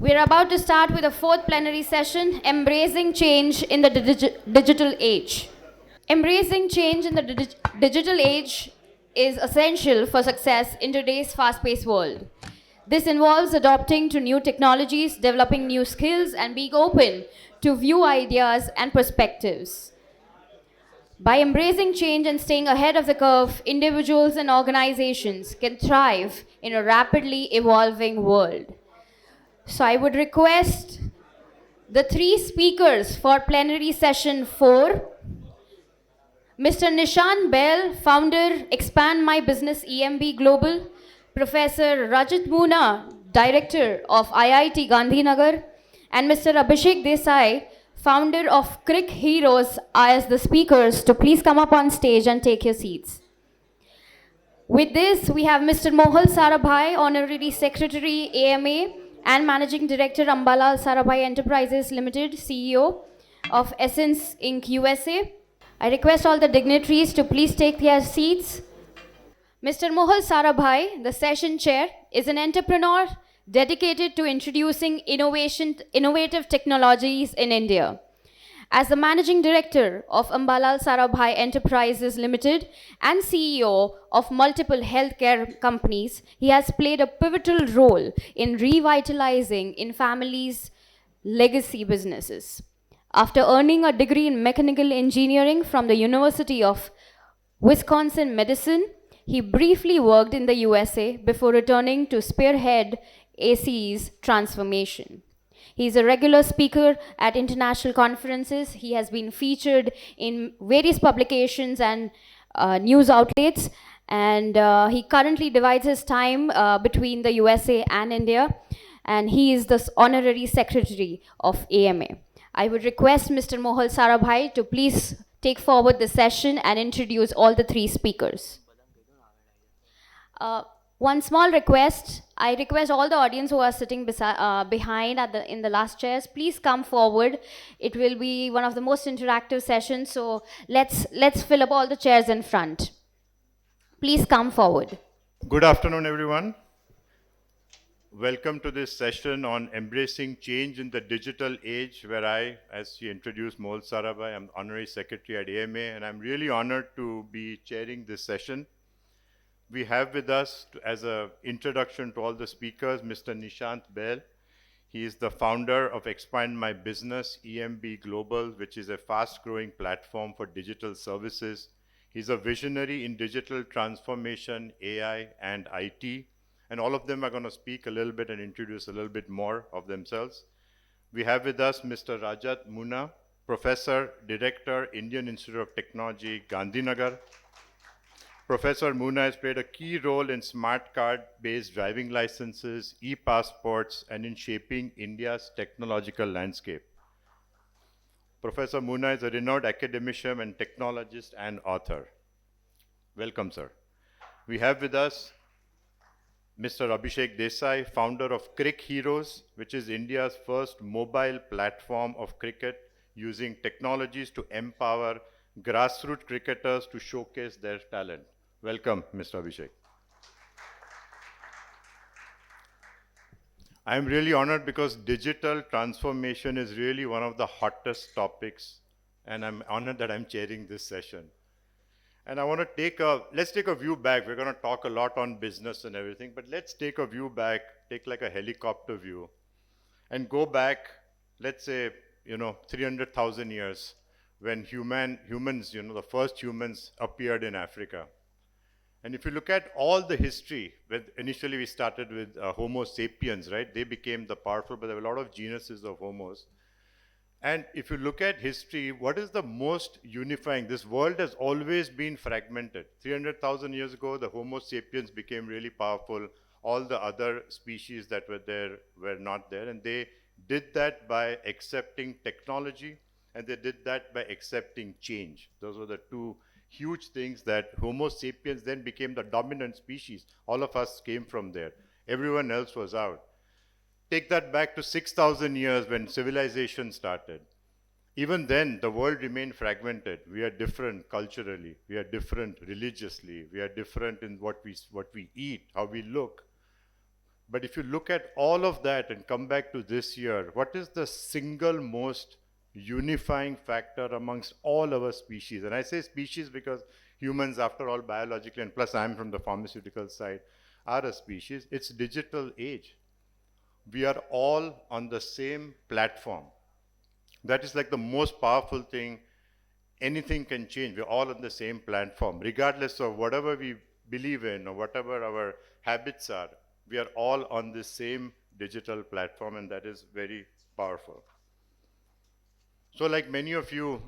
We're about to start with the fourth plenary session, Embracing Change in the Digital Age. Embracing change in the digital age is essential for success in today's fast-paced world. This involves adopting to new technologies, developing new skills, and being open to view ideas and perspectives. By embracing change and staying ahead of the curve, individuals and organizations can thrive in a rapidly evolving world. So I would request the three speakers for plenary session 4, Mr. Nishant Behl, founder, Expand My Business EMB Global, Professor Rajat Moona, director of IIT Gandhinagar, and Mr. Abhishek Desai, founder of CricHeroes, as the speakers to please come up on stage and take your seats. With this, we have Mr. Mohal Sarabhai, Honorary Secretary, AMA, and Managing Director, Ambalal Sarabhai Enterprises Limited, CEO of Essence Inc. USA. I request all the dignitaries to please take their seats. Mr. Mohal Sarabhai, the session chair, is an entrepreneur dedicated to introducing innovative technologies in India. As the Managing Director of Ambalal Sarabhai Enterprises Limited and CEO of multiple healthcare companies, he has played a pivotal role in revitalizing in families' legacy businesses. After earning a degree in mechanical engineering from the University of Wisconsin-Madison, he briefly worked in the USA before returning to spearhead ACE's transformation. He is a regular speaker at international conferences. He has been featured in various publications and news outlets, and he currently divides his time between the USA and India, and he is the honorary secretary of AMA. I would request Mr. Mohal Sarabhai to please take forward the session and introduce all the three speakers. One small request, I request all the audience who are sitting behind in the last chairs, please come forward. It will be one of the most interactive sessions, so let's fill up all the chairs in front. Please come forward. Good afternoon, everyone. Welcome to this session on embracing change in the digital age, where I, as she introduced, Mohal Sarabhai, I'm Honorary Secretary at AMA, and I'm really honored to be chairing this session. We have with us, as an introduction to all the speakers, Mr. Nishant Behl. He is the founder of Expand My Business, EMB Global, which is a fast-growing platform for digital services. He's a visionary in digital transformation, AI, and IT. And all of them are going to speak a little bit and introduce a little bit more of themselves. We have with us Mr. Rajat Moona, Professor, Director, Indian Institute of Technology, Gandhinagar. Professor Moona has played a key role in smart card-based driving licenses, e-passports, and in shaping India's technological landscape. Professor Moona is a renowned academician and technologist and author. Welcome, sir. We have with us Mr. Abhishek Desai, founder of CricHeroes, which is India's first mobile platform of cricket using technologies to empower grassroots cricketers to showcase their talent. Welcome, Mr. Abhishek. I'm really honored because digital transformation is really one of the hottest topics, and I'm honored that I'm chairing this session. And I want to let's take a view back. We're going to talk a lot on business and everything, but let's take a view back, take like a helicopter view, and go back, let's say, 300,000 years when humans, the first humans appeared in Africa. And if you look at all the history, initially we started with Homo sapiens, right? They became the powerful, but there were a lot of genuses of Homos. And if you look at history, what is the most unifying? This world has always been fragmented. 300,000 years ago, the Homo sapiens became really powerful. All the other species that were there were not there. And they did that by accepting technology, and they did that by accepting change. Those were the two huge things that Homo sapiens then became the dominant species. All of us came from there. Everyone else was out. Take that back to 6,000 years when civilization started. Even then, the world remained fragmented. We are different culturally. We are different religiously. We are different in what we eat, how we look. But if you look at all of that and come back to this year, what is the single most unifying factor amongst all our species? And I say species because humans, after all, biologically, and plus I'm from the pharmaceutical side, are a species. It's digital age. We are all on the same platform. That is like the most powerful thing. Anything can change. We're all on the same platform, regardless of whatever we believe in or whatever our habits are. We are all on the same digital platform, and that is very powerful. So like many of you,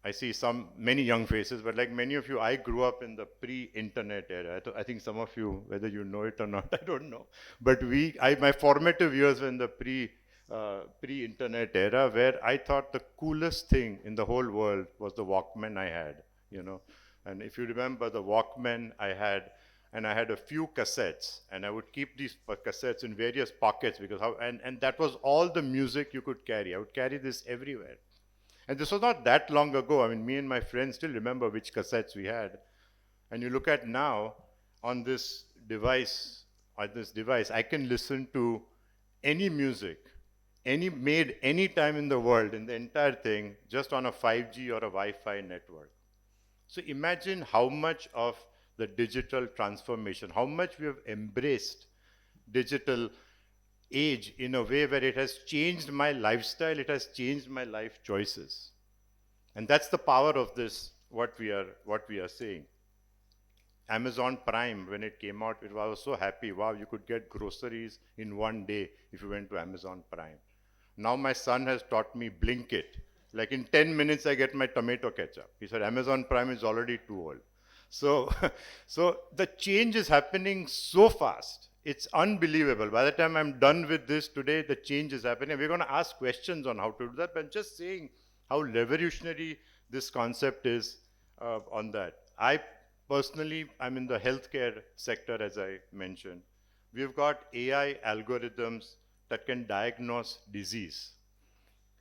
I see many young faces, but like many of you, I grew up in the pre-internet era. I think some of you, whether you know it or not, I don't know. But my formative years were in the pre-internet era, where I thought the coolest thing in the whole world was the Walkman I had, you know. And if you remember the Walkman I had, and I had a few cassettes, and I would keep these cassettes in various pockets because and that was all the music you could carry. I would carry this everywhere. And this was not that long ago. I mean, me and my friends still remember which cassettes we had. And you look at now, on this device, I can listen to any music, made any time in the world, in the entire thing, just on a 5G or a Wi-Fi network. So imagine how much of the digital transformation, how much we have embraced digital age in a way where it has changed my lifestyle, it has changed my life choices. And that's the power of this, what we are saying. Amazon Prime, when it came out, I was so happy. Wow, you could get groceries in one day if you went to Amazon Prime. Now my son has taught me Blinkit. Like in 10 minutes, I get my tomato ketchup. He said Amazon Prime is already too old. So the change is happening so fast. It's unbelievable. By the time I'm done with this today, the change is happening. We're going to ask questions on how to do that, but I'm just saying how revolutionary this concept is on that. I personally, I'm in the healthcare sector, as I mentioned. We've got AI algorithms that can diagnose disease.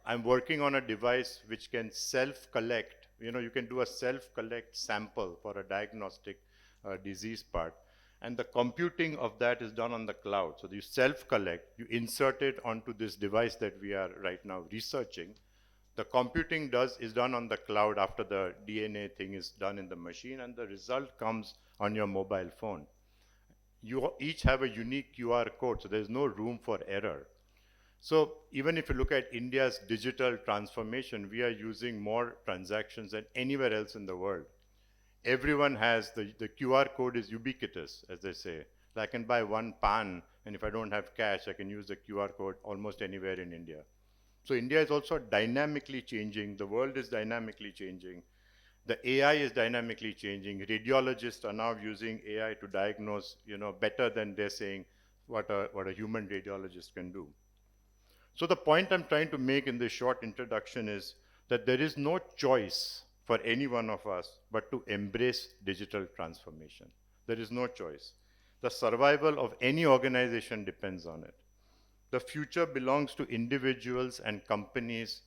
I'm working on a device which can self-collect. You know, you can do a self-collect sample for a diagnostic disease part. And the computing of that is done on the cloud. So you self-collect, you insert it onto this device that we are right now researching. The computing is done on the cloud after the DNA thing is done in the machine, and the result comes on your mobile phone. You each have a unique QR code, so there's no room for error. So even if you look at India's digital transformation, we are using more transactions than anywhere else in the world. Everyone has, the QR code is ubiquitous, as they say. I can buy one pan, and if I don't have cash, I can use the QR code almost anywhere in India. So India is also dynamically changing. The world is dynamically changing. The AI is dynamically changing. Radiologists are now using AI to diagnose, better than they're saying what a human radiologist can do. So the point I'm trying to make in this short introduction is that there is no choice for any one of us but to embrace digital transformation. There is no choice. The survival of any organization depends on it. The future belongs to individuals and companies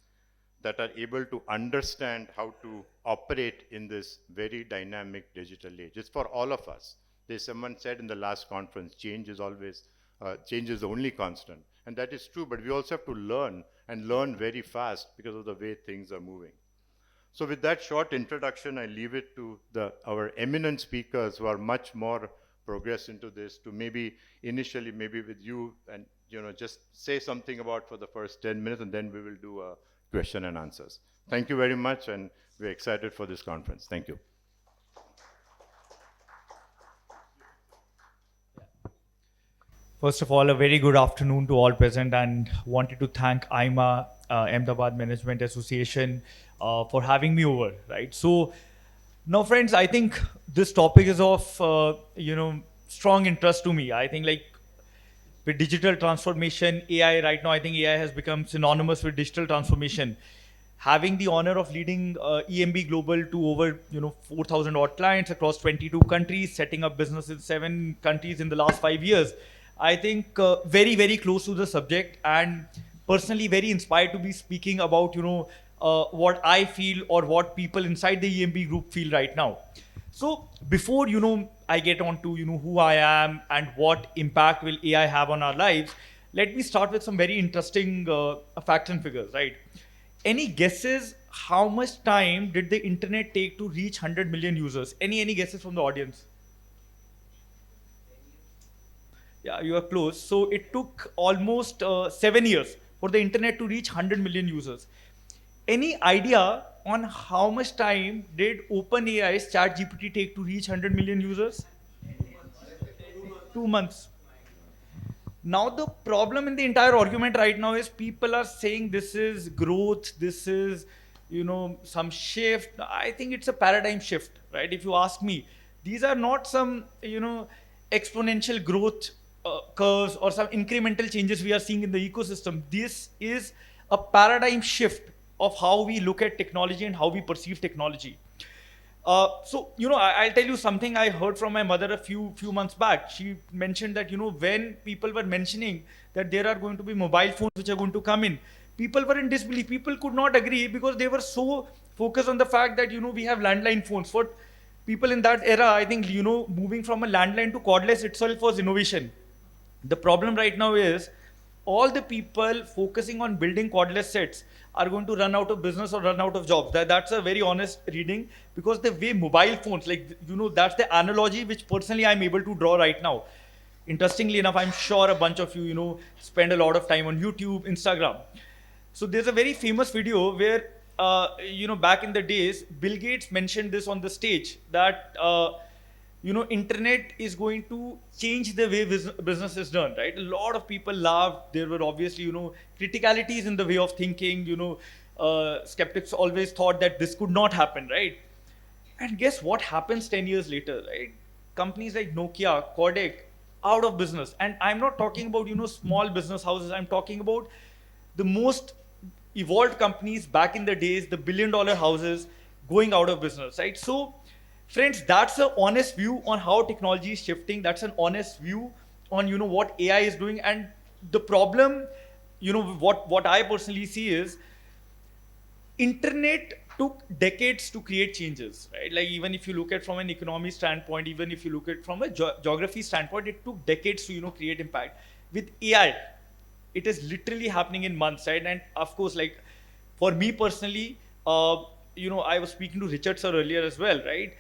that are able to understand how to operate in this very dynamic digital age. It's for all of us. Someone said in the last conference, change is the only constant. And that is true, but we also have to learn, and learn very fast because of the way things are moving. So with that short introduction, I leave it to our eminent speakers who are much more progressed into this, to maybe initially, maybe with you, and just say something about for the first 10 minutes, and then we will do a question and answers. Thank you very much, and we're excited for this conference. Thank you. First of all, a very good afternoon to all present, and wanted to thank IMA, Ahmedabad Management Association, for having me over, right? So now, friends, I think this topic is of, strong interest to me. I think with digital transformation, AI right now, I think AI has become synonymous with digital transformation. Having the honor of leading EMB Global to over 4,000 odd clients across 22 countries, setting up business in 7 countries in the last 5 years, I think very, very close to the subject, and personally very inspired to be speaking about what I feel or what people inside the EMB group feel right now. So before I get on to who I am and what impact will AI have on our lives, let me start with some very interesting facts and figures, right? Any guesses how much time did the internet take to reach 100 million users? Any guesses from the audience? Yeah, you are close. So it took almost 7 years for the internet to reach 100 million users. Any idea on how much time did OpenAI's ChatGPT take to reach 100 million users? 2 months. Now the problem in the entire argument right now is people are saying this is growth, this is some shift. I think it's a paradigm shift, right? If you ask me, these are not some exponential growth curves or some incremental changes we are seeing in the ecosystem. This is a paradigm shift of how we look at technology and how we perceive technology. I'll tell you something I heard from my mother a few months back. She mentioned that when people were mentioning that there are going to be mobile phones which are going to come in, people were in disbelief. People could not agree because they were so focused on the fact that we have landline phones. For people in that era, I think moving from a landline to cordless itself was innovation. The problem right now is all the people focusing on building cordless sets are going to run out of business or run out of jobs. That's a very honest reading, because the way mobile phones, that's the analogy which personally I'm able to draw right now. Interestingly enough, I'm sure a bunch of you, spend a lot of time on YouTube, Instagram. So there's a very famous video where, back in the days, Bill Gates mentioned this on the stage that, internet is going to change the way business is done, right? A lot of people laughed. There were obviously, criticalities in the way of thinking. Skeptics always thought that this could not happen, right? And guess what happens 10 years later, right? Companies like Nokia, Kodak, out of business. And I'm not talking about, small business houses. I'm talking about the most evolved companies back in the days, the billion-dollar houses going out of business, right? So, friends, that's an honest view on how technology is shifting. That's an honest view on what AI is doing. And the problem, what I personally see is internet took decades to create changes, right? Like even if you look at from an economy standpoint, even if you look at from a geography standpoint, it took decades to create impact. With AI, it is literally happening in months, right? And of course, like for me personally, I was speaking to Richard sir earlier as well, right?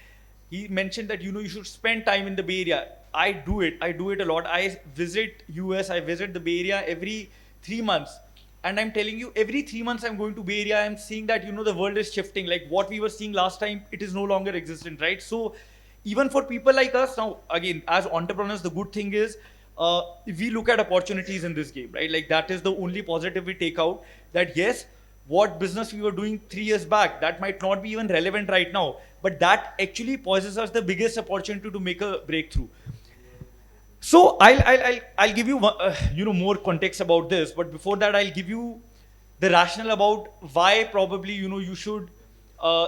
He mentioned that you should spend time in the Bay Area. I do it a lot. I visit US, I visit the Bay Area every 3 months, and I'm telling you, every 3 months I'm going to Bay Area. I'm seeing that the world is shifting. Like what we were seeing last time, it is no longer existent, right? So even for people like us now, again, as entrepreneurs, the good thing is we look at opportunities in this game, right? Like that is the only positive we take out. That yes, what business we were doing 3 years back, that might not be even relevant right now, but that actually poses us the biggest opportunity to make a breakthrough. So I'll give you more context about this, but before that I'll give you the rationale about why probably you should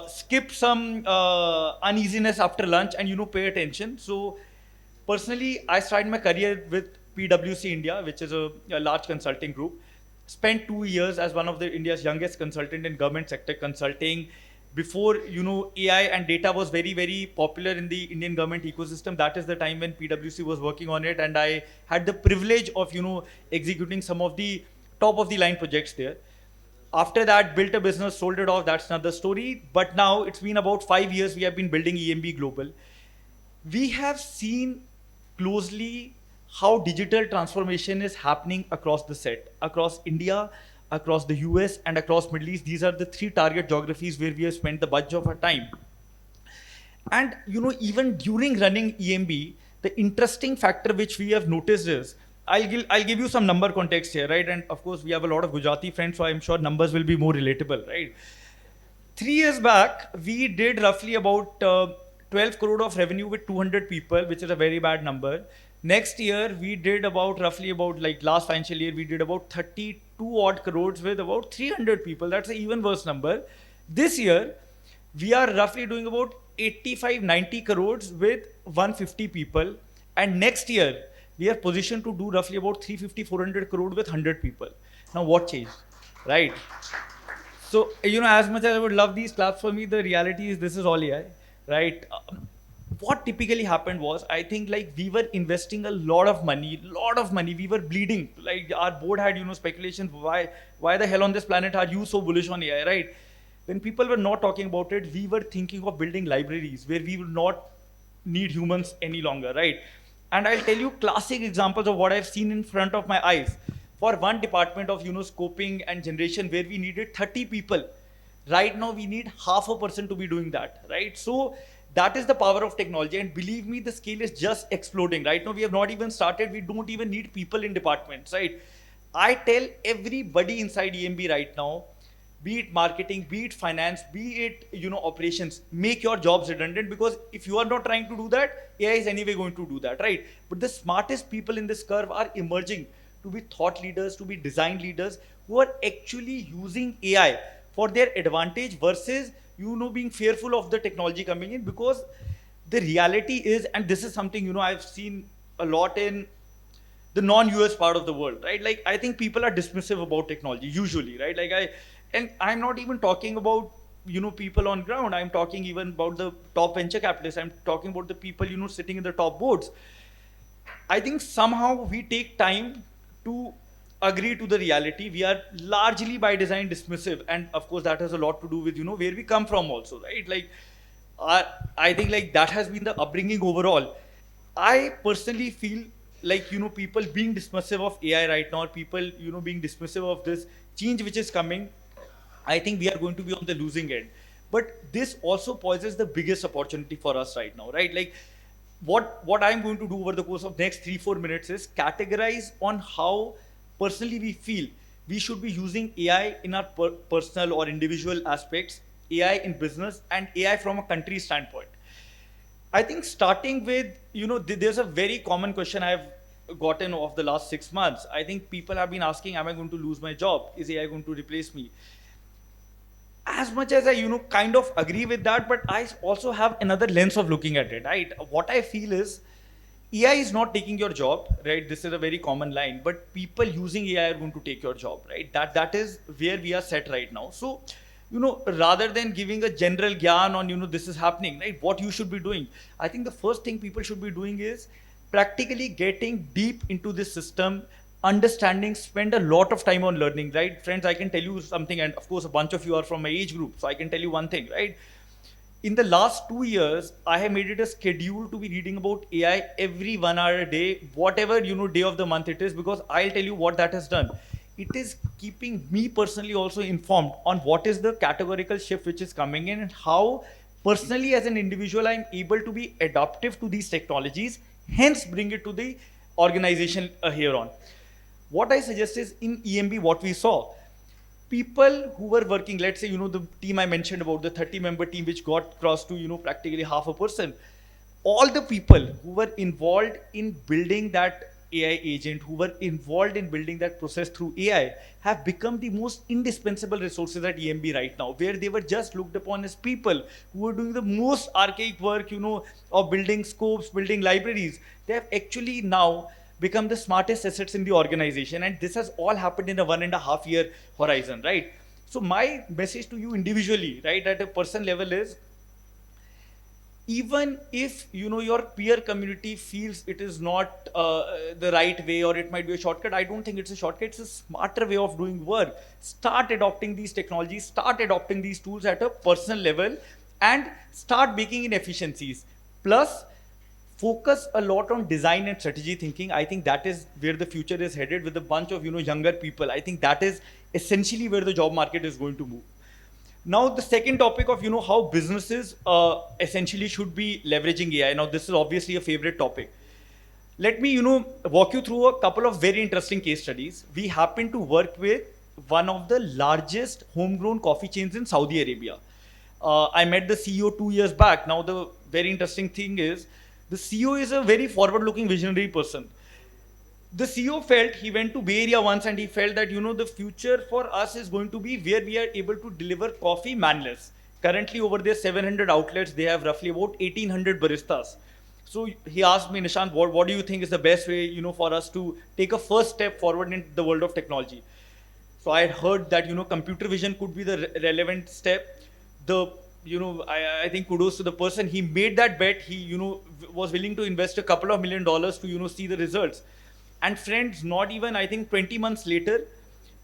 skip some uneasiness after lunch and pay attention. So personally, I started my career with PwC India, which is a large consulting group. Spent 2 years as one of the India's youngest consultant in government sector consulting. Before AI and data was very, very popular in the Indian government ecosystem, that is the time when PwC was working on it, and I had the privilege of executing some of the top of the line projects there. After that, built a business, sold it off. That's another story. But now it's been about 5 years we have been building EMB Global. We have seen closely how digital transformation is happening across the set, across India, across the US, and across Middle East. These are the 3 target geographies where we have spent the bunch of our time. And even during running EMB, the interesting factor which we have noticed is, I'll give you some number context here, right? And of course, we have a lot of Gujarati friends, so I'm sure numbers will be more relatable, right? 3 years back, we did roughly about 12 crore of revenue with 200 people, which is a very bad number. Next year, we did about like last financial year, we did about 32 odd crores with about 300 people. That's an even worse number. This year, we are roughly doing about 85, 90 crores with 150 people. And next year, we are positioned to do roughly about 350, 400 crore with 100 people. Now, what changed, right? So, as much as I would love these claps for me, the reality is this is all AI, right? what typically happened was, I think like we were investing a lot of money, we were bleeding. Like our board had, speculations, why the hell on this planet are you so bullish on AI, right? When people were not talking about it, we were thinking of building libraries where we would not need humans any longer, right? And I'll tell you classic examples of what I've seen in front of my eyes. For one department of, scoping and generation where we needed 30 people, right now we need half a person to be doing that, right? So that is the power of technology, and believe me, the scale is just exploding. Right now we have not even started, we don't even need people in departments, right? I tell everybody inside EMB right now, be it marketing, be it finance, be it operations, make your jobs redundant, because if you are not trying to do that, AI is anyway going to do that, right? But the smartest people in this curve are emerging to be thought leaders, to be design leaders, who are actually using AI for their advantage versus being fearful of the technology coming in. Because the reality is, and this is something I've seen a lot in the non-US part of the world, right? Like I think people are dismissive about technology usually, right? I'm not even talking about people on ground. I'm talking even about the top venture capitalists. I'm talking about the people sitting in the top boards. I think somehow we take time to agree to the reality. We are largely by design dismissive, and of course that has a lot to do with where we come from also, right? Like I think like that has been the upbringing overall. I personally feel like people being dismissive of AI right now, or people being dismissive of this change which is coming, I think we are going to be on the losing end. But this also poses the biggest opportunity for us right now, right? Like what I'm going to do over the course of next 3-4 minutes is categorize on how personally we feel we should be using AI in our personal or individual aspects, AI in business, and AI from a country standpoint. I think starting with, there's a very common question I've gotten of the last 6 months. I think people have been asking, am I going to lose my job? Is AI going to replace me? As much as I, kind of agree with that, but I also have another lens of looking at it, right? What I feel is AI is not taking your job, right? This is a very common line, but people using AI are going to take your job, right? That is where we are set right now. So, rather than giving a general gyan on, this is happening, right? What you should be doing. I think the first thing people should be doing is practically getting deep into this system, understanding, spend a lot of time on learning, right? Friends, I can tell you something, and of course, a bunch of you are from my age group, so I can tell you one thing, right? In the last 2 years, I have made it a schedule to be reading about AI every 1 hour a day, whatever, day of the month it is, because I'll tell you what that has done. It is keeping me personally also informed on what is the categorical shift which is coming in, and how personally as an individual, I'm able to be adaptive to these technologies, hence bring it to the organization here on. What I suggest is in EMB, what we saw, people who were working, let's say, the team I mentioned about, the 30-member team, which got crossed to, practically half a person, all the people who were involved in building that AI agent, who were involved in building that process through AI, have become the most indispensable resources at EMB right now, where they were just looked upon as people who were doing the most archaic work, of building scopes, building libraries. They have actually now become the smartest assets in the organization, and this has all happened in a 1.5 year horizon, right? So my message to you individually, right, at a person level is, even if your peer community feels it is not the right way, or it might be a shortcut, I don't think it's a shortcut. It's a smarter way of doing work. Start adopting these technologies, start adopting these tools at a personal level, and start making in efficiencies. Plus, focus a lot on design and strategy thinking. I think that is where the future is headed, with a bunch of younger people. I think that is essentially where the job market is going to move. Now, the second topic of how businesses essentially should be leveraging AI. Now, this is obviously a favorite topic. Let me walk you through a couple of very interesting case studies. We happen to work with one of the largest homegrown coffee chains in Saudi Arabia. I met the CEO 2 years back. Now, the very interesting thing is, the CEO is a very forward-looking visionary person. The CEO felt, he went to Bay Area once, and he felt that, the future for us is going to be where we are able to deliver coffee manless. Currently, over their 700 outlets, they have roughly about 1,800 baristas. So he asked me, Nishant, what do you think is the best way, for us to take a first step forward in the world of technology? So I had heard that, computer vision could be the relevant step. The I think kudos to the person. He made that bet. He, was willing to invest a couple of $1 million to, see the results. And friends, not even, I think 20 months later,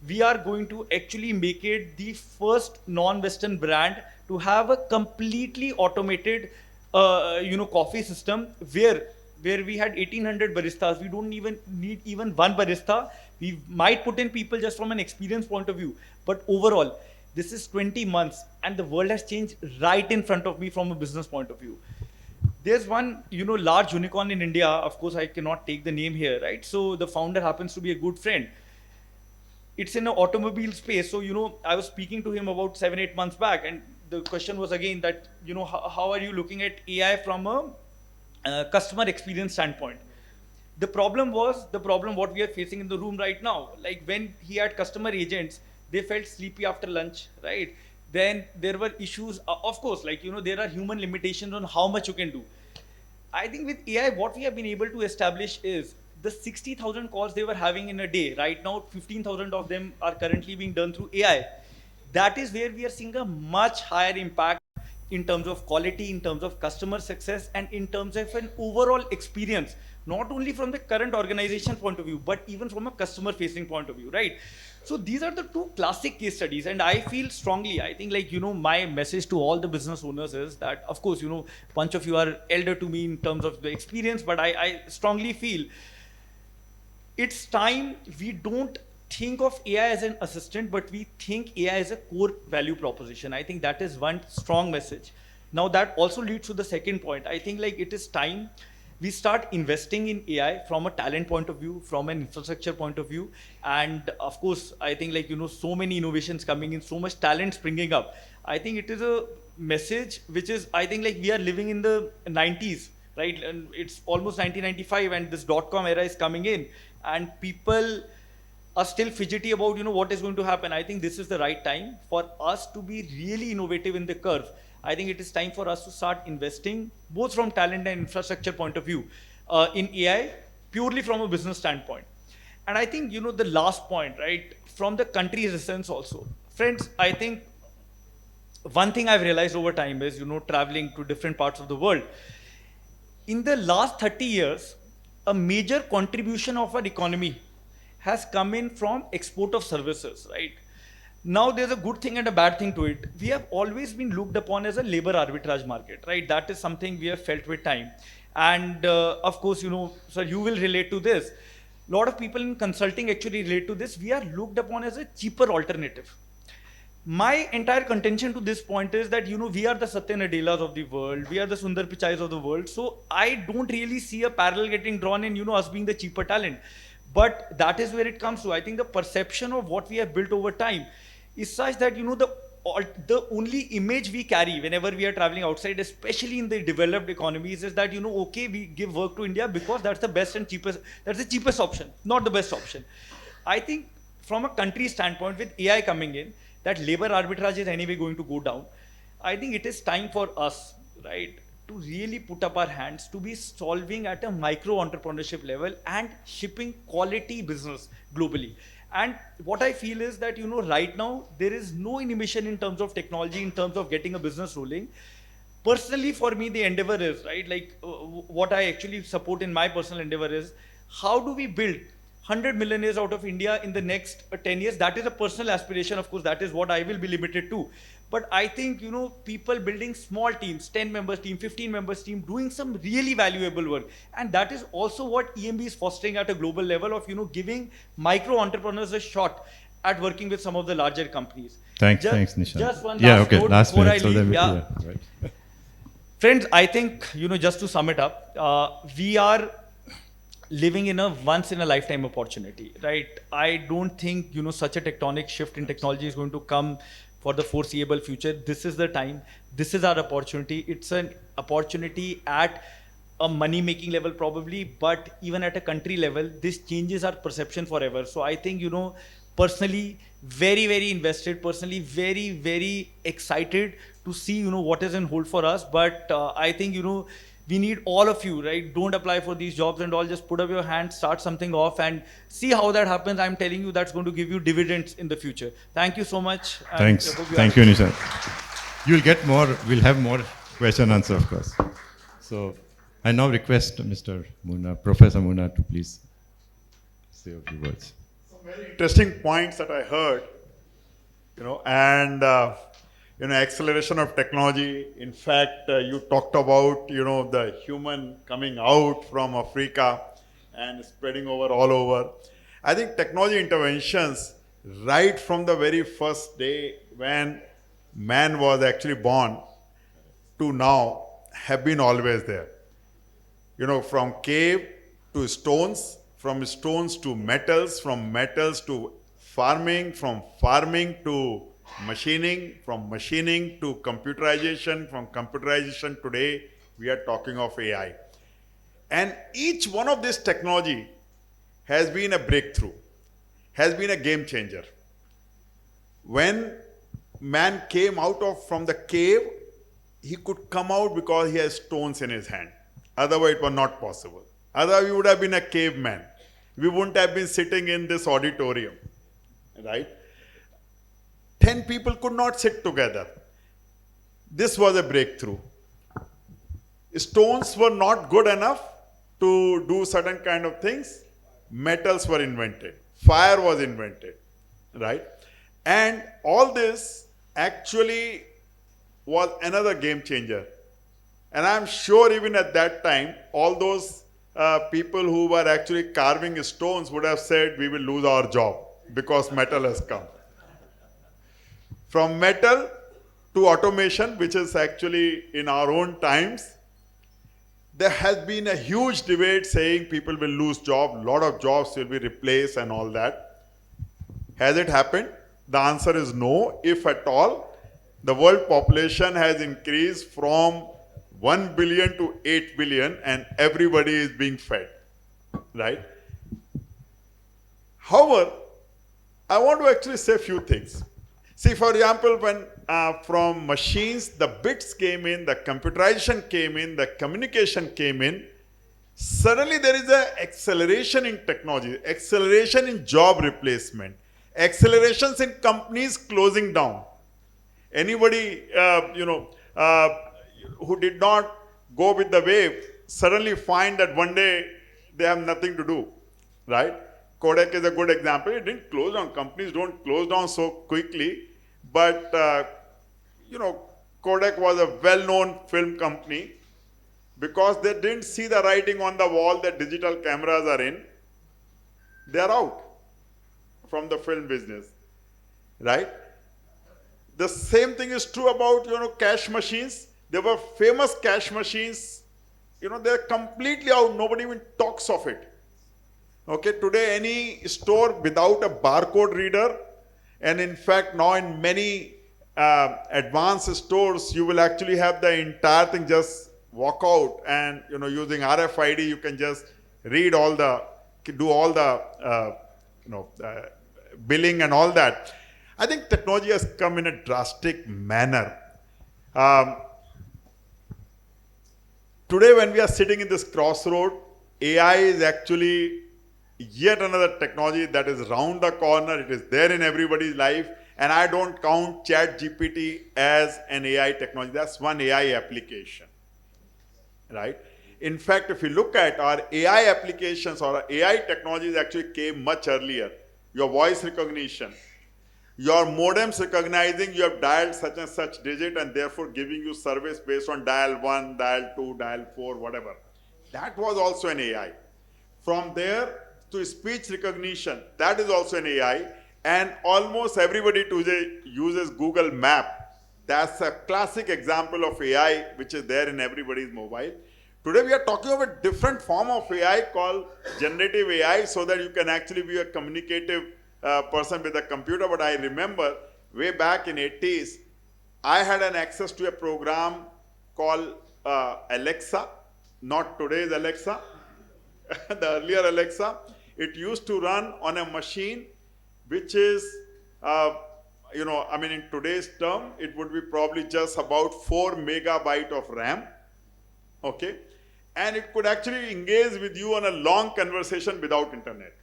we are going to actually make it the first non-Western brand to have a completely automated, coffee system where we had 1800 baristas. We don't even need even one barista. We might put in people just from an experience point of view, but overall, this is 20 months and the world has changed right in front of me from a business point of view. There's one, large unicorn in India. Of course, I cannot take the name here, right? So the founder happens to be a good friend. It's in an automobile space. So, I was speaking to him about 7-8 months back, and the question was again that, how are you looking at AI from a customer experience standpoint? The problem what we are facing in the room right now, like when he had customer agents, they felt sleepy after lunch, right? Then there were issues, of course, like, there are human limitations on how much you can do. I think with AI, what we have been able to establish is the 60,000 calls they were having in a day. Right now, 15,000 of them are currently being done through AI. That is where we are seeing a much higher impact in terms of quality, in terms of customer success, and in terms of an overall experience, not only from the current organization point of view, but even from a customer facing point of view, right? So these are the two classic case studies, and I feel strongly, I think, like, my message to all the business owners is that, of course, a bunch of you are elder to me in terms of the experience, but I strongly feel it's time we don't think of AI as an assistant, but we think AI as a core value proposition. I think that is one strong message. Now that also leads to the second point. I think, like, it is time we start investing in AI from a talent point of view, from an infrastructure point of view. And of course, I think, like, so many innovations coming in, so much talent springing up. I think it is a message which is, I think, like, we are living in the 90s, right? And it's almost 1995 and this .com era is coming in and people are still fidgety about, what is going to happen. I think this is the right time for us to be really innovative in the curve. I think it is time for us to start investing both from talent and infrastructure point of view in AI, purely from a business standpoint. And I think, the last point, right, from the country's essence also. Friends, I think one thing I've realized over time is, traveling to different parts of the world. In the last 30 years, a major contribution of our economy has come in from export of services, right? Now there's a good thing and a bad thing to it. We have always been looked upon as a labor arbitrage market, right? That is something we have felt with time. And of course, sir, you will relate to this. A lot of people in consulting actually relate to this. We are looked upon as a cheaper alternative. My entire contention to this point is that, we are the Satya Nadellas of the world. We are the Sundar Pichais of the world. So I don't really see a parallel getting drawn in, us being the cheaper talent. But that is where it comes to. I think the perception of what we have built over time is such that, the only image we carry whenever we are traveling outside, especially in the developed economies, is that, okay, we give work to India because that's the best and cheapest, that's the cheapest option, not the best option. I think from a country standpoint, with AI coming in, that labor arbitrage is anyway going to go down. I think it is time for us, right, to really put up our hands to be solving at a micro entrepreneurship level and shipping quality business globally. And what I feel is that, right now, there is no inhibition in terms of technology, in terms of getting a business rolling. Personally, for me, the endeavor is, right, like what I actually support in my personal endeavor is, how do we build 100 millionaires out of India in the next 10 years? That is a personal aspiration. Of course, that is what I will be limited to. But I think, people building small teams, 10 members team, 15 members team, doing some really valuable work. And that is also what EMB is fostering at a global level of, giving micro entrepreneurs a shot at working with some of the larger companies. Thanks, Nishant. Just one last note last before minute, I leave. right. Friends, I think, just to sum it up, we are living in a once in a lifetime opportunity, right? I don't think, such a tectonic shift in technology is going to come for the foreseeable future. This is the time. This is our opportunity. It's an opportunity at a money making level probably, but even at a country level, this changes our perception forever. So I think, personally, very, very invested, personally, very, very excited to see, what is in hold for us. But I think, we need all of you, right? Don't apply for these jobs and all. Just put up your hand, start something off and see how that happens. I'm telling you, that's going to give you dividends in the future. Thank you so much. Thanks. Thank you, Nishant. You'll get more, we'll have more question answer, of course. So I now request Mr. Moona, Professor Moona, to please say a few words. Some very interesting points that I heard, and acceleration of technology. In fact, you talked about the human coming out from Africa and spreading all over. I think technology interventions right from the very first day when man was actually born to now have been always there. From cave to stones, from stones to metals, from metals to farming, from farming to machining, from machining to computerization, from computerization today we are talking of AI. And each one of this technology has been a breakthrough, has been a game changer. When man came out from the cave, he could come out because he has stones in his hand. Otherwise, it was not possible. Otherwise, we would have been a caveman. We wouldn't have been sitting in this auditorium, right? 10 people could not sit together. This was a breakthrough. Stones were not good enough to do certain kind of things. Metals were invented. Fire was invented, right? And all this actually was another game changer. And I'm sure even at that time, all those people who were actually carving stones would have said, we will lose our job because metal has come. From metal to automation, which is actually in our own times, there has been a huge debate saying people will lose jobs, a lot of jobs will be replaced and all that. Has it happened? The answer is no, if at all. The world population has increased from 1 billion to 8 billion and everybody is being fed, right? However, I want to actually say a few things. See, for example, when from machines, the bits came in, the computerization came in, the communication came in, suddenly there is an acceleration in technology, acceleration in job replacement, accelerations in companies closing down. Anybody, who did not go with the wave suddenly find that one day they have nothing to do, right? Kodak is a good example. It didn't close down. Companies don't close down so quickly. But, Kodak was a well-known film company because they didn't see the writing on the wall that digital cameras are in. They are out from the film business, right? The same thing is true about, cash machines. There were famous cash machines. They're completely out. Nobody even talks of it. Okay, today any store without a barcode reader, and in fact now in many advanced stores, you will actually have the entire thing just walk out and, using RFID, you can just read all the, do all the, billing and all that. I think technology has come in a drastic manner. Today when we are sitting in this crossroad, AI is actually yet another technology that is round the corner. It is there in everybody's life. And I don't count ChatGPT as an AI technology. That's one AI application, right? In fact, if you look at our AI applications or our AI technologies actually came much earlier. Your voice recognition, your modems recognizing you have dialed such and such digit and therefore giving you service based on dial 1, dial 2, dial 4, whatever. That was also an AI. From there to speech recognition, that is also an AI. And almost everybody today uses Google Map. That's a classic example of AI which is there in everybody's mobile. Today we are talking of a different form of AI called generative AI so that you can actually be a communicative person with a computer. But I remember way back in 80s, I had an access to a program called Alexa, not today's Alexa, the earlier Alexa. It used to run on a machine which is, in today's term, it would be probably just about 4 megabyte of RAM, okay? And it could actually engage with you on a long conversation without internet.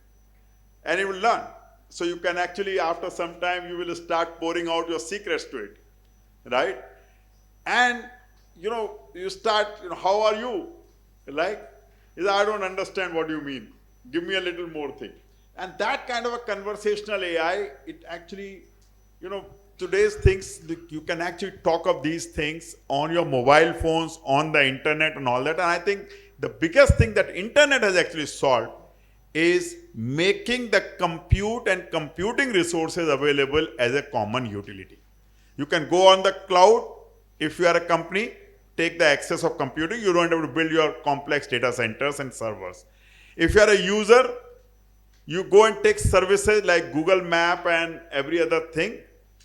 And it will learn. So you can actually, after some time, you will start pouring out your secrets to it, right? And you start, how are you? Like, I don't understand what you mean. Give me a little more thing. And that kind of a conversational AI, it actually, today's things, you can actually talk of these things on your mobile phones, on the internet and all that. And I think the biggest thing that internet has actually solved is making the compute and computing resources available as a common utility. You can go on the cloud. If you are a company, take the access of computing. You don't have to build your complex data centers and servers. If you are a user, you go and take services like Google Map and every other thing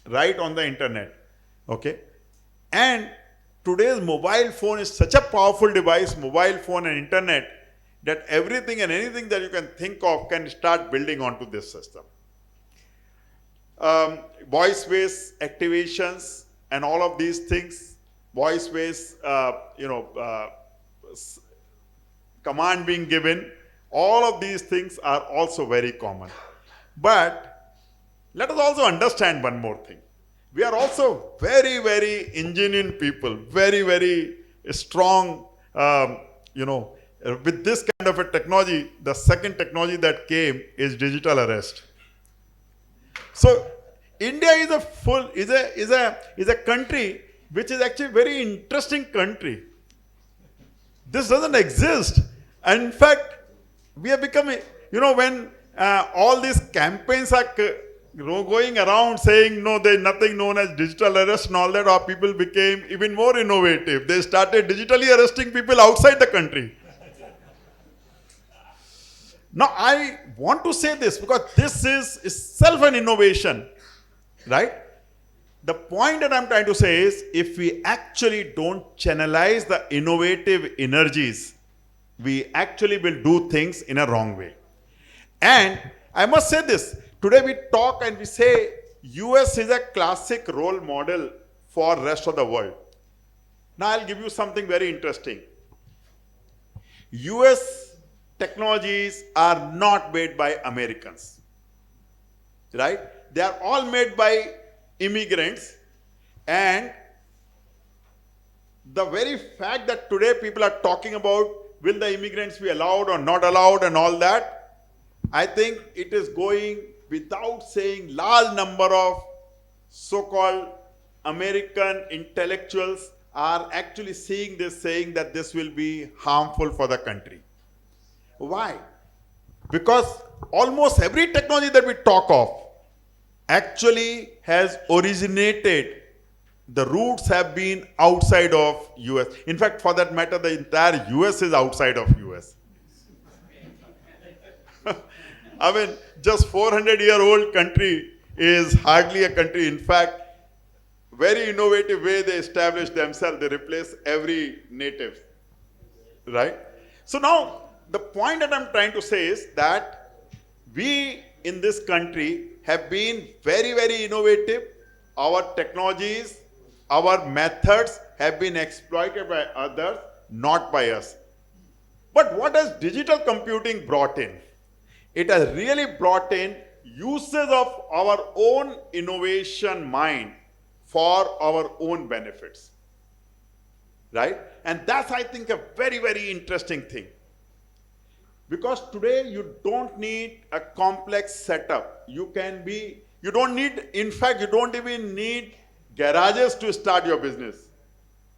right on the internet. Okay? And today's mobile phone is such a powerful device, mobile phone and internet, that everything and anything that you can think of can start building onto this system. Voice-based activations and all of these things, voice-based, command being given, all of these things are also very common. But let us also understand one more thing. We are also very, very engineering people, very, very strong, with this kind of a technology. The second technology that came is digital arrest. So India is a country which is actually a very interesting country. This doesn't exist. And in fact, we have become, when all these campaigns are going around saying, no, there's nothing known as digital arrest and all that, our people became even more innovative. They started digitally arresting people outside the country. Now, I want to say this because this is itself an innovation, right? The point that I'm trying to say is, if we actually don't channelize the innovative energies, we actually will do things in a wrong way. And I must say this, today we talk and we say US is a classic role model for rest of the world. Now I'll give you something very interesting. US technologies are not made by Americans, right? They are all made by immigrants, and the very fact that today people are talking about will the immigrants be allowed or not allowed and all that, I think it is going without saying. Large number of so-called American intellectuals are actually seeing this, saying that this will be harmful for the country. Why? Because almost every technology that we talk of actually has originated, the roots have been outside of US. In fact, for that matter, the entire US is outside of US. I mean, just 400-year-old country is hardly a country. In fact, very innovative way they establish themselves. They replace every native, right? So now, the point that I'm trying to say is that we in this country have been very, very innovative. Our technologies, our methods have been exploited by others, not by us. But what has digital computing brought in? It has really brought in uses of our own innovation mind for our own benefits, right? And that's, I think, a very, very interesting thing. Because today you don't need a complex setup. You don't need, in fact, you don't even need garages to start your business.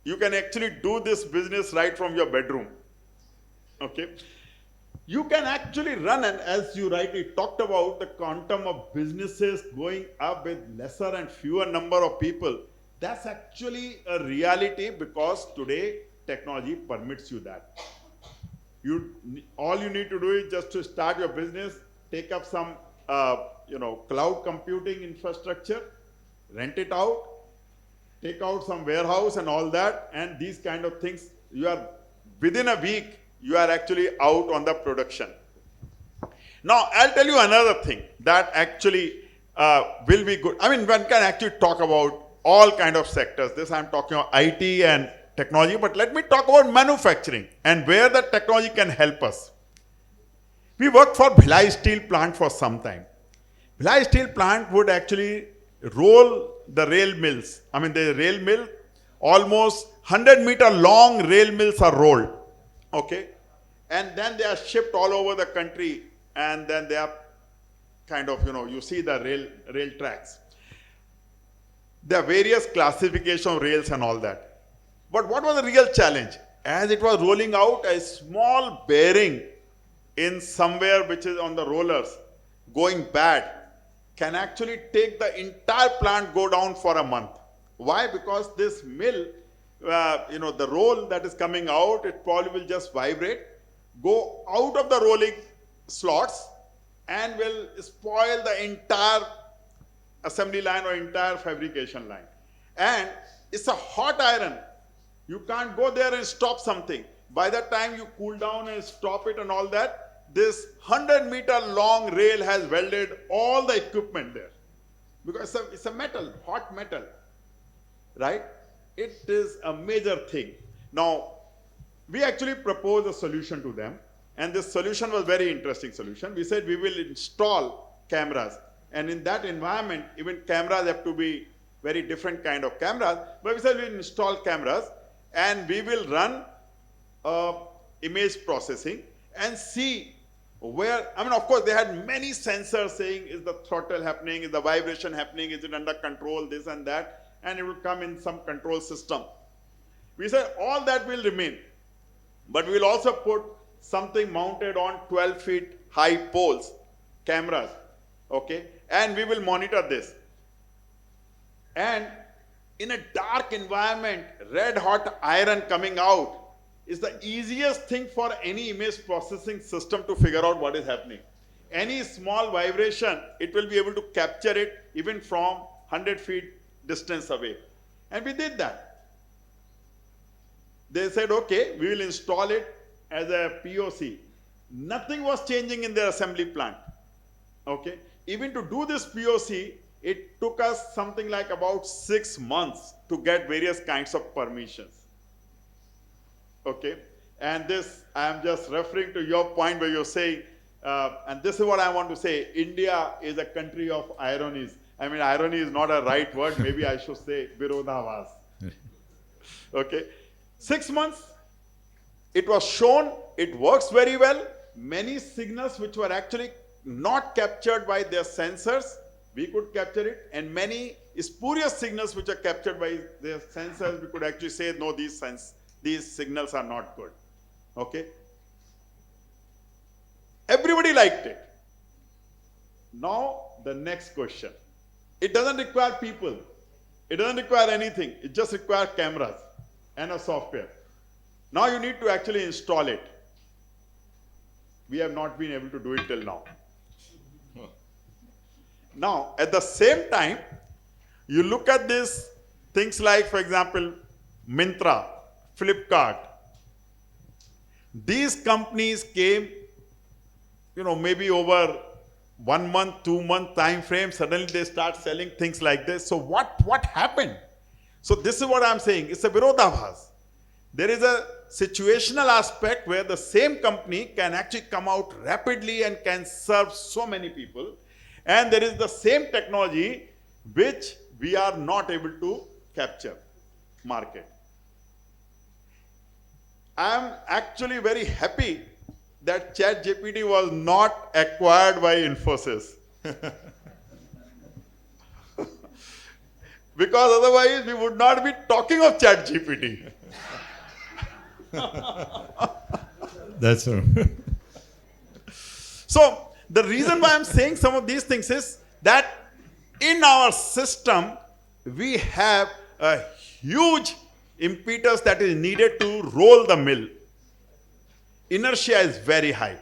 You can actually do this business right from your bedroom. Okay? You can actually run, and as you rightly talked about, the quantum of businesses going up with lesser and fewer number of people. That's actually a reality because today technology permits you that. All you need to do is just to start your business, take up some cloud computing infrastructure, rent it out, take out some warehouse and all that, and these kind of things. You are within a week, you are actually out on the production. Now, I'll tell you another thing that actually will be good. I mean, one can actually talk about all kind of sectors. This I'm talking about IT and technology, but let me talk about manufacturing and where the technology can help us. We worked for Bhilai steel plant for some time. Bhilai steel plant would actually roll the rail mills. I mean, the rail mill almost 100-meter long rail mills are rolled. Okay? And then they are shipped all over the country, and then they are kind of, you see the rail tracks. There are various classification of rails and all that. But what was the real challenge? As it was rolling out, a small bearing in somewhere which is on the rollers going bad can actually take the entire plant go down for a month. Why? Because this mill, the roll that is coming out, it probably will just vibrate, go out of the rolling slots, and will spoil the entire assembly line or entire fabrication line. And it's a hot iron. You can't go there and stop something. By the time you cool down and stop it and all that, this 100-meter long rail has welded all the equipment there. Because it's a metal, hot metal, right? It is a major thing. Now, we actually proposed a solution to them, and this solution was a very interesting solution. We said we will install cameras, and in that environment, even cameras have to be very different kind of cameras, but we said we will install cameras, and we will run image processing and see where, of course, they had many sensors saying, is the throttle happening, is the vibration happening, is it under control, this and that, and it will come in some control system. We said all that will remain, but we will also put something mounted on 12 feet high poles, cameras, okay, and we will monitor this. And in a dark environment, red hot iron coming out is the easiest thing for any image processing system to figure out what is happening. Any small vibration, it will be able to capture it even from 100 feet distance away. And we did that. They said, okay, we will install it as a POC. Nothing was changing in their assembly plant. Okay? Even to do this POC, it took us something like about 6 months to get various kinds of permissions. Okay? And this, I am just referring to your point where you're saying, and this is what I want to say, India is a country of ironies. Irony is not a right word. Maybe I should say virodhavas. Okay? 6 months, it was shown, it works very well. Many signals which were actually not captured by their sensors, we could capture it, and many spurious signals which are captured by their sensors, we could actually say, no, these signals are not good. Okay? Everybody liked it. Now, the next question. It doesn't require people. It doesn't require anything. It just requires cameras and a software. Now you need to actually install it. We have not been able to do it till now. Now, at the same time, you look at these things like, for example, Myntra, Flipkart. These companies came, maybe over 1 month, 2 month time frame, suddenly they start selling things like this. So what happened? So this is what I'm saying. It's a virodhavas. There is a situational aspect where the same company can actually come out rapidly and can serve so many people. And there is the same technology which we are not able to capture, market. I am actually very happy that ChatGPT was not acquired by Infosys. Because otherwise we would not be talking of ChatGPT. That's true. So, the reason why I'm saying some of these things is that in our system, we have a huge impetus that is needed to roll the mill. Inertia is very high.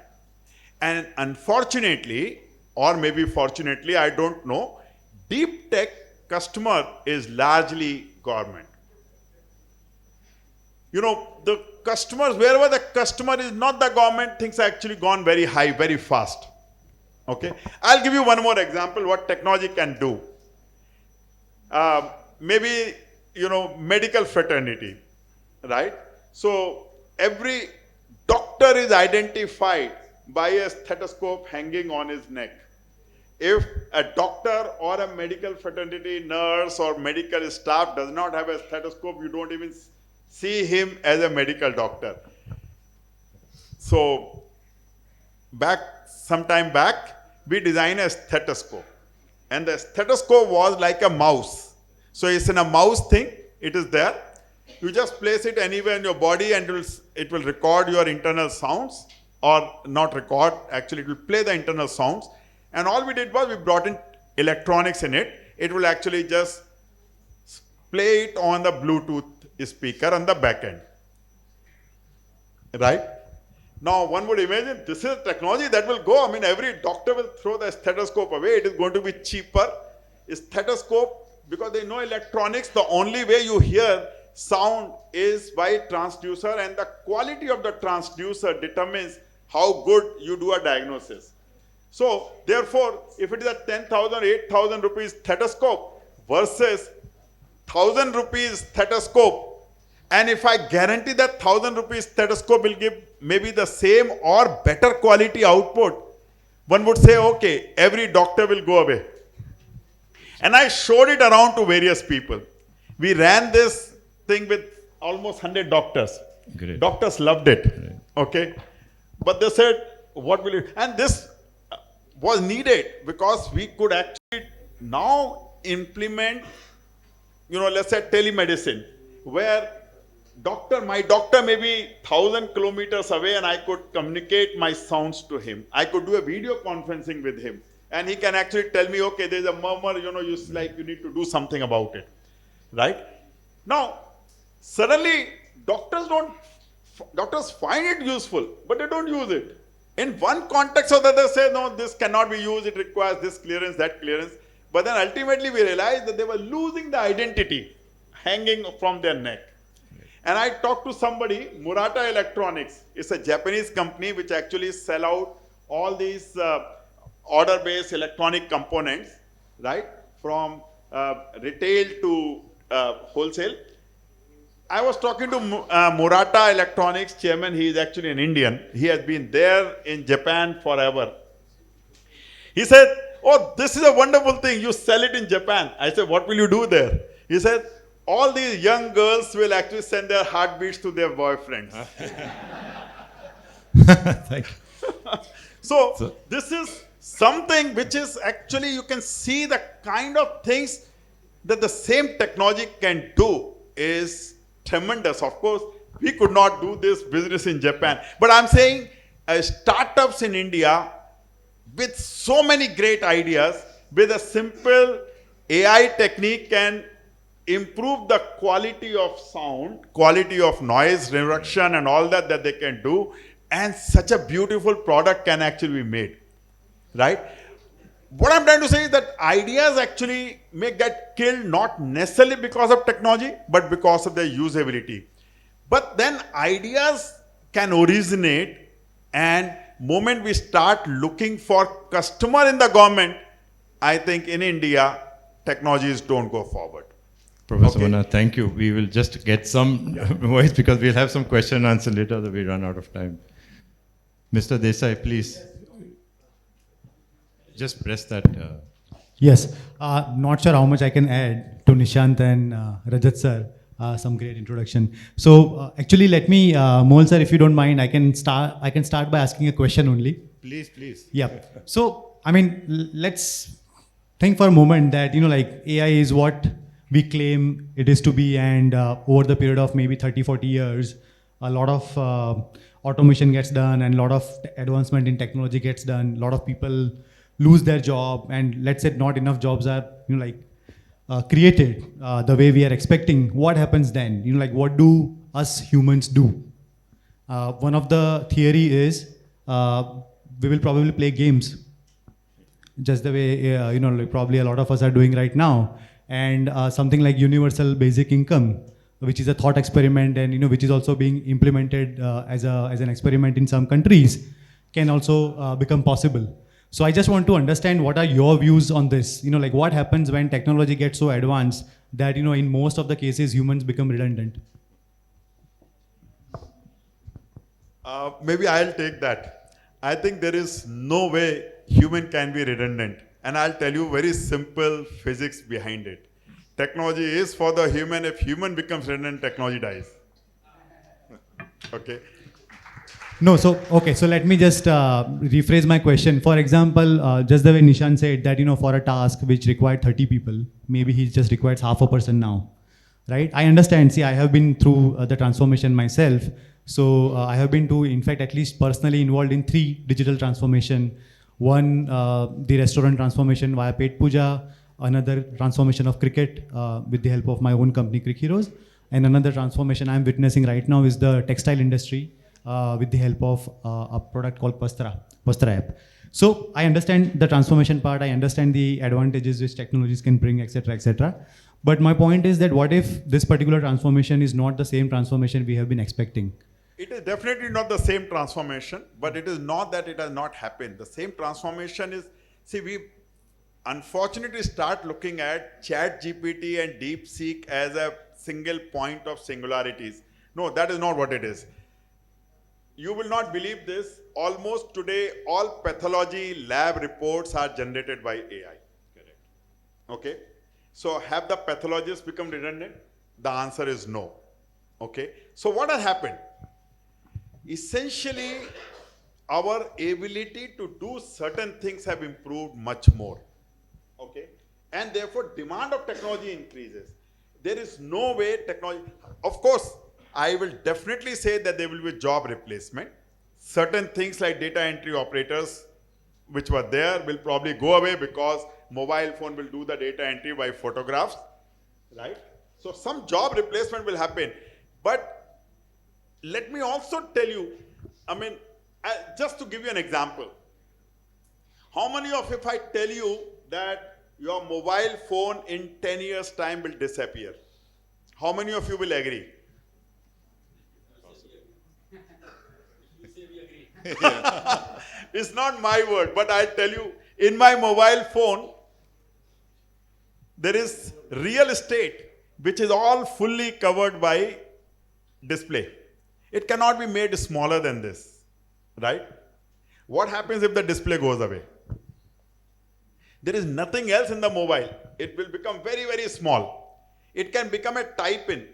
And unfortunately, or maybe fortunately, I don't know, deep tech customer is largely government. The customers, wherever the customer is not the government, things are actually gone very high, very fast. Okay? I'll give you one more example what technology can do. Maybe, medical fraternity, right? So, every doctor is identified by a stethoscope hanging on his neck. if a doctor or a medical fraternity nurse or medical staff does not have a stethoscope, you don't even see him as a medical doctor. So some time back, we designed a stethoscope. And the stethoscope was like a mouse. So it's in a mouse thing, it is there. You just place it anywhere in your body and it will record your internal sounds, or not record, actually it will play the internal sounds. And all we did was we brought in electronics in it. It will actually just play it on the Bluetooth speaker on the back end. Right? Now, one would imagine this is technology that will go. I mean, every doctor will throw the stethoscope away. It is going to be cheaper. A stethoscope, because they know electronics, the only way you hear sound is by transducer, and the quality of the transducer determines how good you do a diagnosis. So, therefore, if it is a 10,000, 8,000 rupees stethoscope versus 1,000 rupees stethoscope, and if I guarantee that 1,000 rupees stethoscope will give maybe the same or better quality output, one would say, okay, every doctor will go away. And I showed it around to various people. We ran this thing with almost 100 doctors. Great. Doctors loved it. Great. Okay. But they said, what will you, and this was needed because we could actually now implement, let's say telemedicine, where my doctor may be 1,000 kilometers away and I could communicate my sounds to him. I could do a video conferencing with him and he can actually tell me, okay, there's a murmur, you need to do something about it. Right? Now, suddenly doctors find it useful, but they don't use it. In one context or the other, say, no, this cannot be used, it requires this clearance, that clearance. But then ultimately we realized that they were losing the identity hanging from their neck. And I talked to somebody, Murata Electronics. It's a Japanese company which actually sell out all these order-based electronic components, right? From retail to wholesale. I was talking to Murata Electronics chairman. He is actually an Indian. He has been there in Japan forever. He said, oh, this is a wonderful thing. You sell it in Japan. I said, what will you do there? He said, all these young girls will actually send their heartbeats to their boyfriends. Thank you. So this is something which is actually, you can see the kind of things that the same technology can do is tremendous. Of course, we could not do this business in Japan. But I'm saying startups in India with so many great ideas, with a simple AI technique can improve the quality of sound, quality of noise reduction and all that they can do, and such a beautiful product can actually be made, right? What I'm trying to say is that ideas actually may get killed not necessarily because of technology, but because of their usability. But then ideas can originate, and moment we start looking for customer in the government, I think in India, technologies don't go forward. Professor Okay. Moona, thank you. We will just get some voice because we'll have some question and answer later that we run out of time. Mr. Desai, please. Just press that. Yes, not sure how much I can add to Nishant and Rajat sir. Some great introduction. So actually, let me, Mohal sir, if you don't mind, I can start by asking a question only. Please, please. Yeah. So I mean, let's think for a moment that AI is what we claim it is to be, and over the period of maybe 30, 40 years, a lot of automation gets done and a lot of advancement in technology gets done. A lot of people lose their job, and let's say not enough jobs are created the way we are expecting. What happens then? What do us humans do? One of the theory is we will probably play games, just the way probably a lot of us are doing right now. And something like universal basic income, which is a thought experiment, and which is also being implemented as an experiment in some countries, can also become possible. So I just want to understand what are your views on this. What happens when technology gets so advanced that in most of the cases humans become redundant. Maybe I'll take that. I think there is no way human can be redundant. And I'll tell you very simple physics behind it. Technology is for the human. If human becomes redundant, technology dies. Okay. No, so okay, so let me just rephrase my question. For example, just the way Nishant said that for a task which required 30 people, maybe he just requires half a person now, right? I understand. See, I have been through the transformation myself, so I have been in fact, at least personally involved in 3 digital transformation. One, the restaurant transformation via paid puja. Another transformation of cricket with the help of my own company, CricHeroes. And another transformation I'm witnessing right now is the textile industry with the help of a product called Pastra app. So I understand the transformation part. I understand the advantages which technologies can bring, etc., etc. But my point is that what if this particular transformation is not the same transformation we have been expecting? It is definitely not the same transformation, but it is not that it has not happened. The same transformation is, see, we unfortunately start looking at Chat GPT and DeepSeek as a single point of singularities. No, that is not what it is. You will not believe this. Almost today, all pathology lab reports are generated by AI. Correct. Okay. So have the pathologists become redundant? The answer is no. Okay. So what has happened? Essentially, our ability to do certain things have improved much more. Okay. And therefore, demand of technology increases. There is no way technology, of course, I will definitely say that there will be job replacement. Certain things like data entry operators, which were there, will probably go away because mobile phone will do the data entry by photographs, right? So some job replacement will happen. But let me also tell you, just to give you an example, how many of, if I tell you that your mobile phone in 10 years' time will disappear, how many of you will agree? It's not my word, but I'll tell you, in my mobile phone, there is real estate, which is all fully covered by display. It cannot be made smaller than this, right? What happens if the display goes away? There is nothing else in the mobile. It will become very, very small. It can become a type-in.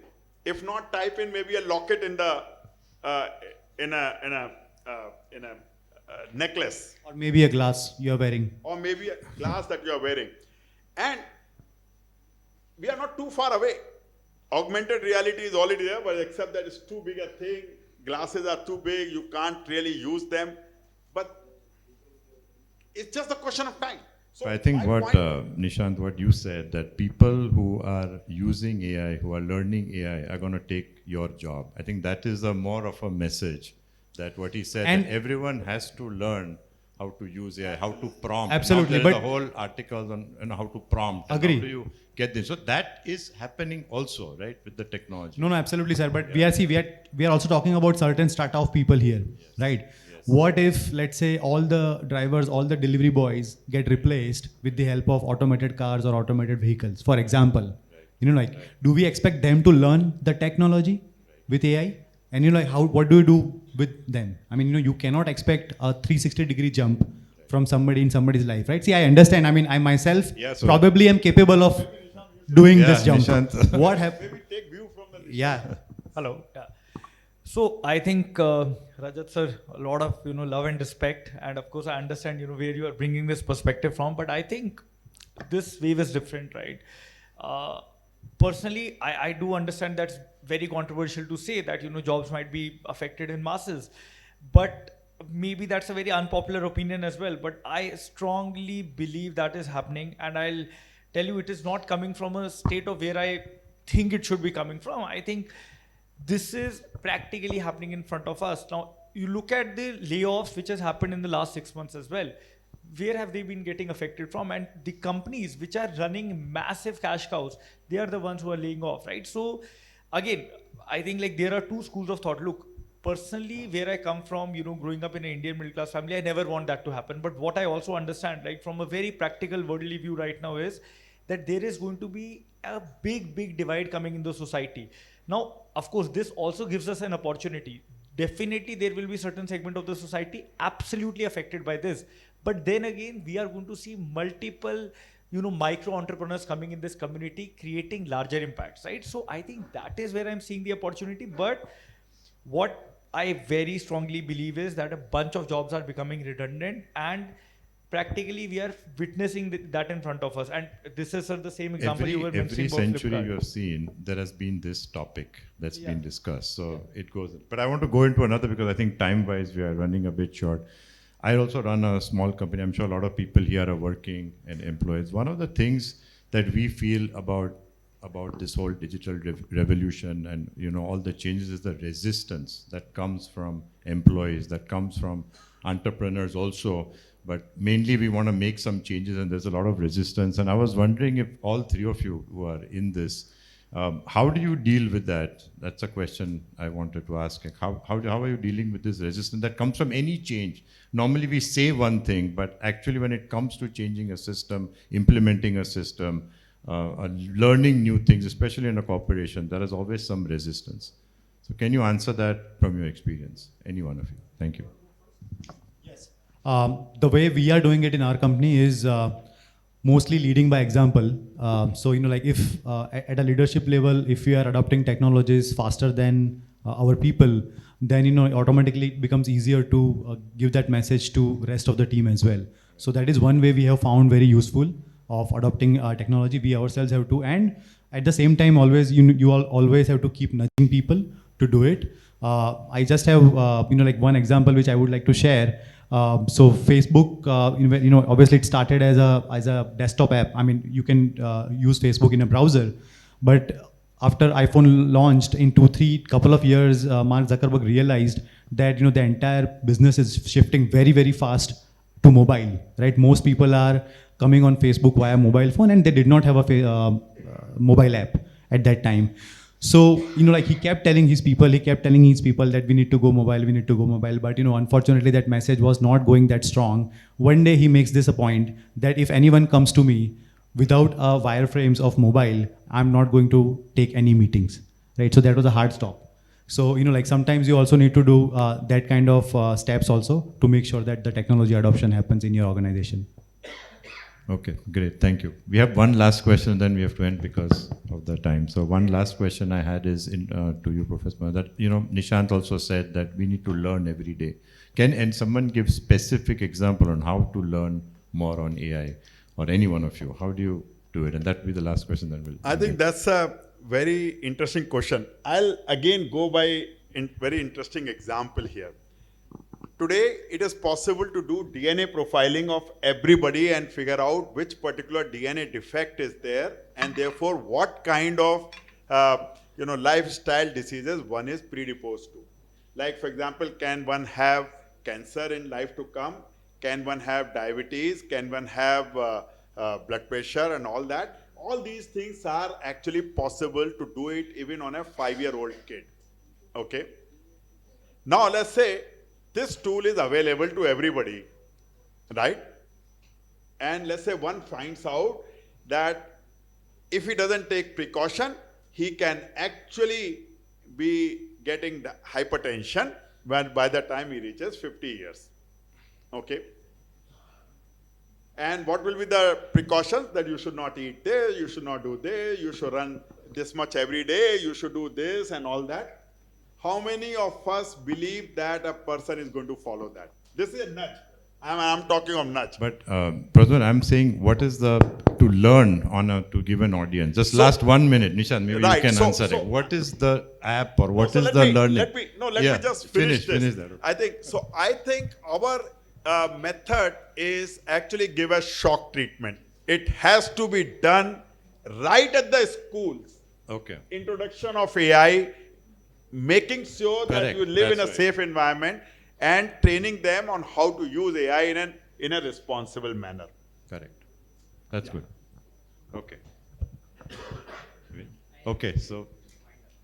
If not type-in, maybe a locket in the in a necklace. Or maybe a glass you're wearing. Or maybe a glass that you're wearing. And we are not too far away. Augmented reality is already there, but except that it's too big a thing. Glasses are too big, you can't really use them. But it's just a question of time. So I think what, Nishant, what you said, that people who are using AI, who are learning AI, are going to take your job. I think that is a more of a message, that what he said, And that everyone has to learn how to use AI, how to prompt. Absolutely, Now, there is but a whole article on how to prompt. Agree. How do you get this? So that is happening also, right, with the technology. No, absolutely, sir. But we are also talking about certain strata of people here, right? Yes. What if, let's say, all the drivers, all the delivery boys get replaced with the help of automated cars or automated vehicles, for example? Do we expect them to learn the technology with AI? And what do you do with them? You cannot expect a 360-degree jump from somebody in somebody's life, right? See, I understand. I myself probably am capable of doing this jump. Nishant. What happened? maybe take view from the Yeah. Hello. Yeah. So I think Rajat sir, a lot of love and respect, and of course I understand where you are bringing this perspective from. But I think this wave is different, right? Personally, I do understand that's very controversial to say that jobs might be affected in masses, but maybe that's a very unpopular opinion as well. But I strongly believe that is happening, and I'll tell you, it is not coming from a state of where I think it should be coming from. I think this is practically happening in front of us. Now, you look at the layoffs which has happened in the last 6 months as well. Where have they been getting affected from? And the companies which are running massive cash cows, they are the ones who are laying off, right? So again, I think there are two schools of thought. Look, personally, where I come from, growing up in an Indian middle class family, I never want that to happen. But what I also understand, like from a very practical worldly view right now, is that there is going to be a big divide coming in the society. Now, of course, this also gives us an opportunity. Definitely, there will be certain segment of the society absolutely affected by this. But then again, we are going to see multiple, micro entrepreneurs coming in this community, creating larger impacts, right? So I think that is where I'm seeing the opportunity. But what I very strongly believe is that a bunch of jobs are becoming redundant, and practically we are witnessing that in front of us. And this is the same example you were mentioning Every about century Flipkart. you have seen, there has been this topic that's been discussed. So it goes. But I want to go into another because I think time-wise we are running a bit short. I also run a small company. I'm sure a lot of people here are working and employees. One of the things that we feel about this whole digital revolution and all the changes is the resistance that comes from employees, that comes from entrepreneurs also. But mainly we want to make some changes and there's a lot of resistance. And I was wondering if all three of you who are in this, how do you deal with that? That's a question I wanted to ask. Like how are you dealing with this resistance that comes from any change? Normally we say one thing, but actually when it comes to changing a system, implementing a system, learning new things, especially in a corporation, there is always some resistance. So can you answer that from your experience? Any one of you. Thank you. The way we are doing it in our company is mostly leading by example. So, like if at a leadership level, if we are adopting technologies faster than our people, then, automatically it becomes easier to give that message to rest of the team as well. So that is one way we have found very useful of adopting technology. We ourselves have to, and at the same time, always, you all always have to keep nudging people to do it. I just have, like one example which I would like to share. So Facebook, obviously it started as a desktop app. I mean, you can use Facebook in a browser, but after iPhone launched in couple of years, Mark Zuckerberg realized that the entire business is shifting very, very fast to mobile. Right? Most people are coming on Facebook via mobile phone, and they did not have a mobile app at that time. So, like he kept telling his people that we need to go mobile. But, unfortunately that message was not going that strong. One day he makes this a point that if anyone comes to me without wireframes of mobile, I'm not going to take any meetings, right? So that was a hard stop. So, like sometimes you also need to do that kind of steps also to make sure that the technology adoption happens in your organization. Okay, great. Thank you. We have one last question, and then we have to end because of the time. So one last question I had is to you, Professor, that Nishant also said that we need to learn every day. Can someone give specific example on how to learn more on AI, or any one of you? How do you do it? And that will be the last question. Then we'll. I think that's a very interesting question. I'll again go by very interesting example here. Today, it is possible to do DNA profiling of everybody and figure out which particular DNA defect is there, and therefore what kind of lifestyle diseases one is predisposed to. Like, for example, can one have cancer in life to come? Can one have diabetes? Can one have blood pressure and all that? All these things are actually possible to do it even on a 5-year-old kid. Okay. Now, let's say this tool is available to everybody, right? And let's say one finds out that if he doesn't take precaution, he can actually be getting the hypertension by the time he reaches 50 years. Okay? And what will be the precautions? That you should not eat this, you should not do this, you should run this much every day, you should do this and all that. How many of us believe that a person is going to follow that? This is a nudge. I'm talking of nudge. But Pradhan, I'm saying what is to learn to give an audience? Just last 1 minute, Nishant, maybe you can answer it. What is the app or what is the learning? Let me just finish this. Finish that. Okay. I think our method is actually give a shock treatment. It has to be done right at the schools. Okay. Introduction of AI, making sure that you live in a safe environment, and training them on how to use AI in a responsible manner. Correct. That's good. Okay. Okay, so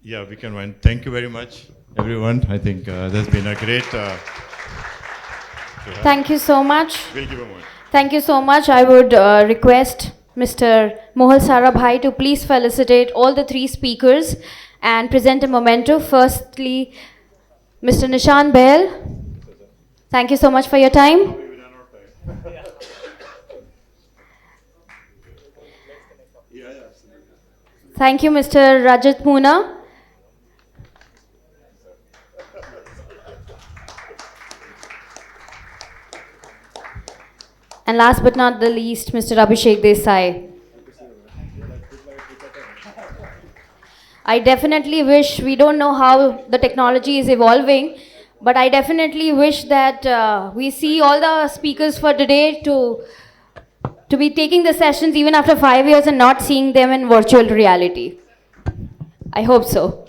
yeah, we can wind. Thank you very much, everyone. I think there's been a great. Thank you so much. We'll give a moment. Thank you so much. I would request Mr. Mohal Sarabhai to please felicitate all the three speakers and present a memento. Firstly, Mr. Nishant Behl, thank you so much for your time. Thank you, Mr. Rajat Moona. And last but not the least, Mr. Abhishek Desai. I definitely wish, we don't know how the technology is evolving, but I definitely wish that we see all the speakers for today to be taking the sessions even after 5 years and not seeing them in virtual reality. I hope so.